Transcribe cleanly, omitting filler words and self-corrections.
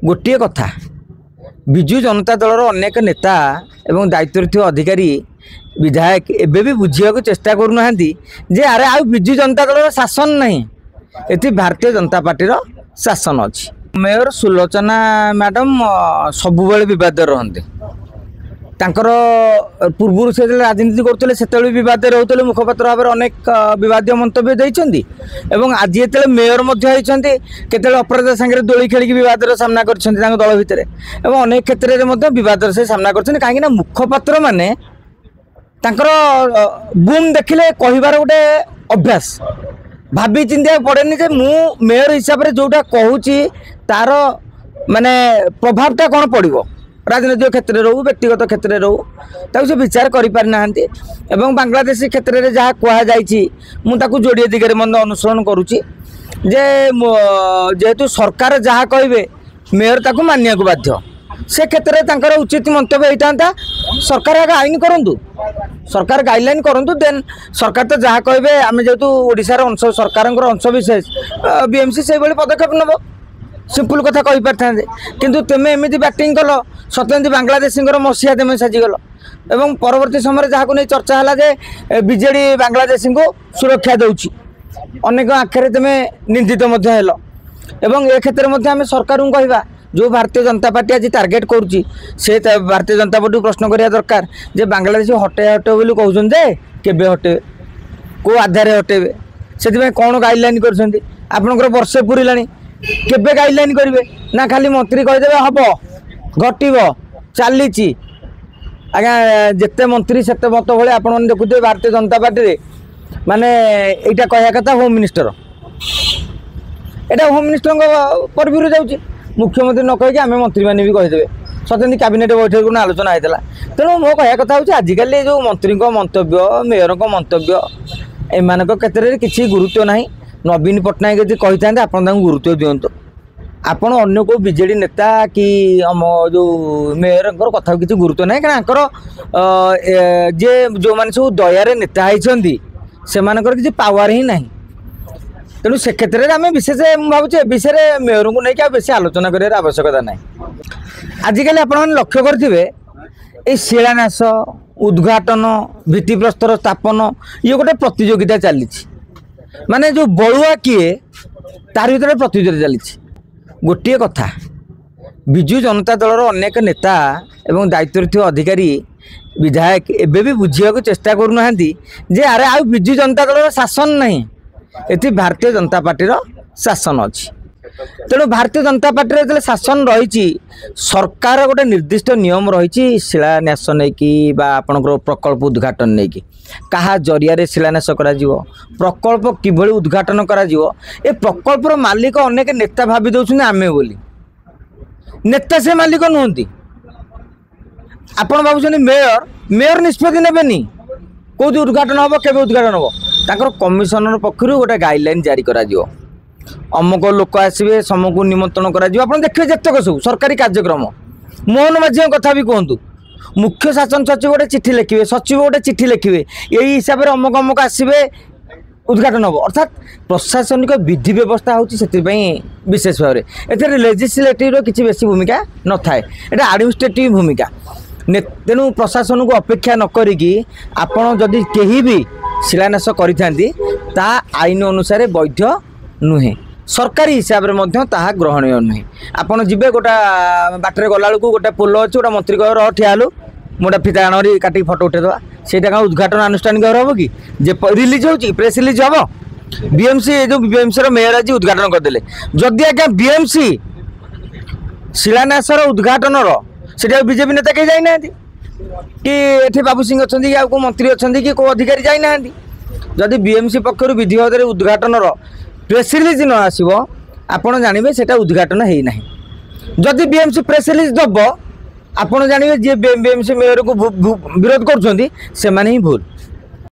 गोटे कथा विजु जनता दलर अनेक नेता एवं दायित्व थिया अधिकारी विधायक एबे भी बुझिया चेष्टा करूना जे अरे आ विजु जनता दलर शासन नहीं ये भारतीय जनता पार्टी शासन अच्छी। मेयर सुलोचना मैडम सबु बद रहते पूर्व से राजनीति करते से बद रोते मुखपात्र भाव अनेक बदीय मंतव्य देते आज ये मेयर केतले अपराध सांगे दोली खेल बद सामना कर दल भितर अनेक क्षेत्र में बद से सामना कर कहीं मुखपात्र माने बूम देखिले कहबार गोटे अभ्यास भाभी चिंता पड़ेनि जे मु मेयर हिसाब से जोटा कहूँ तार माने प्रभावटा कौन पड़ो राजनीतिक क्षेत्र रो व्यक्तिगत क्षेत्र रो से विचार करना बांग्लादेशी क्षेत्र में जहाँ कहु जोड़े दिगरे मन अनुसरण करुच्ची जेहेतु सरकार जहाँ कहे मेयर ताकू मानिया को बाध्य से क्षेत्र में उचित मंतव्य होता सरकार आगे आईन करूँ सरकार गाइडलाइन करूँ देन सरकार तो जहाँ कहे आम जेहेतु ओडिशार अंश सरकार अंश विशेष बीएमसी से पदक्षेप नब सिंपल कथा कही पारि था किंतु तुम एमती बैटिंग कल सत्यमती बांग्लादेशी मसीहा तुम साजिगल एवं परवर्ती समय जहाँ को नहीं चर्चा है जे बीजेडी बांग्लादेशी को सुरक्षा दूची अनेक आखिर तुम निंदित एवं ए क्षेत्र में आम सरकार को कहवा जो भारतीय जनता पार्टी आज टार्गेट करुच्ची से भारतीय जनता पार्टी प्रश्न करिया दरकार जे बांग्लादेश हटे हटे बोली कहते केबे हटे को आधार हटेबे से कौन गाइडलाइन कर वर्षे पूरा केबे गाइडलाइन करेंगे ना खाली मंत्री कहीदेवे हम घटब चली आज्ञा जिते मंत्री से मत भाई आप देखुए भारतीय जनता पार्टी माने यहाँ कहया कथा होम मिनिस्टर यहाँ होम मिनिस्टर परव्यू जाऊँगी मुख्यमंत्री न कहीकि आम मंत्री मैंने भी कहीदेवे सत्यमती कैबिनेट बैठक में आलोचना होता तेणु मो कह कथा हूँ आजिकल जो मंत्री मंतव्य मेयर मंतव्य एम क्षेत्र में किसी गुरुत्व ना नवीन पट्टनायक यदि कही था आप गुरुत्व दिंतु आपण अन्य को बीजेडी नेता कि आम जो मेयर कथा किसी गुरुत्व ना कहीं जे जो मैंने सब दयार नेता होती से किसी पावर ही ना तेणु से क्षेत्र में आम विशेष भावुचे विषय मेयर को लेकिन बेस आलोचना कर आवश्यकता ना आजिकल आप लक्ष्य करेंगे ये शिलान्यास उद्घाटन भित्तिप्रस्तर स्थापन ये गोटे प्रतियोगिता चली माने जो बड़ुआ किए तार भर प्रतियोगिता चली गोटे कथा विजु जनता दलर अनेक नेता एवं दायित्व थिया अधिकारी विधायक एबे भी बुझिया चेष्टा करूना जे अरे आ विजु जनता दलर शासन नहीं ये भारतीय जनता पार्टी शासन अच्छी तेणु भारतीय जनता पार्टी जो शासन रही सरकार गोटे निर्दिष्ट नियम रही शिलान्यास नहीं आपणकर प्रकल्प उद्घाटन नहीं कहा जरिया शिलान्यास करा प्रकल्प किभली उद्घाटन करा ए प्रकल्पर मालिक अनेक नेता भावी दौरान आमे बोली नेता से मालिक नुहति आपण भावुं मेयर निष्पत्ति नेबेनी कौन उद्घाटन हम के उद्घाटन हम कमिशनर पक्ष गोटे गाइडलाइन जारी करा अमुक लोक आसवे समूह निमंत्रण कर देखिए जितक सब सरकारी कार्यक्रम मोहन माझी कथा भी कहतु मुख्य शासन सचिव गोटे चिठी लिखे सचिव गोटे चिठी लिखे यही हिसाब से अमुक अमुक आसवे उद्घाटन हम अर्थात प्रशासनिक विधि व्यवस्था होती विशेष भाव में लेजिस्लेटिव किसी बेसी भूमिका न थाए यहाँ एडमिनिस्ट्रेटिव भूमिका तेणु प्रशासन को अपेक्षा न करी आपण जदि कहीं भी शिलान्यास करता आईन अनुसार वैध नुहे सरकारी हिसाब से ग्रहणीय नुहे आपड़ जी गोटा बाटर गला गोटे पोल अच्छे गोटे मंत्री कह ठियालु मोटा फिता आण काटिक फटो उठेदवा से उद्घाटन आनुष्ठानिक हम कि रिलीज हो प्रेस रिलीज हम बीएमसी जो बीएमसी मेयर आज उद्घाटन करदे जदि आज्ञा बीएमसी शिलान्यास उद्घाटन से बीजेपी नेता कहीं जाना कि ये बाबू सिंह अच्छा कि को मंत्री अच्छा कि को अधिकारी जाना जदि बीएमसी पक्षर विधि भाव उद्घाटन प्रेस रिलीज न आसो आपड़ जानवे से उद्घाटन है ना जदि बीएमसी प्रेस रिलीज दब आपड़ जानवे जी बीएमसी मेयर को विरोध कर भूल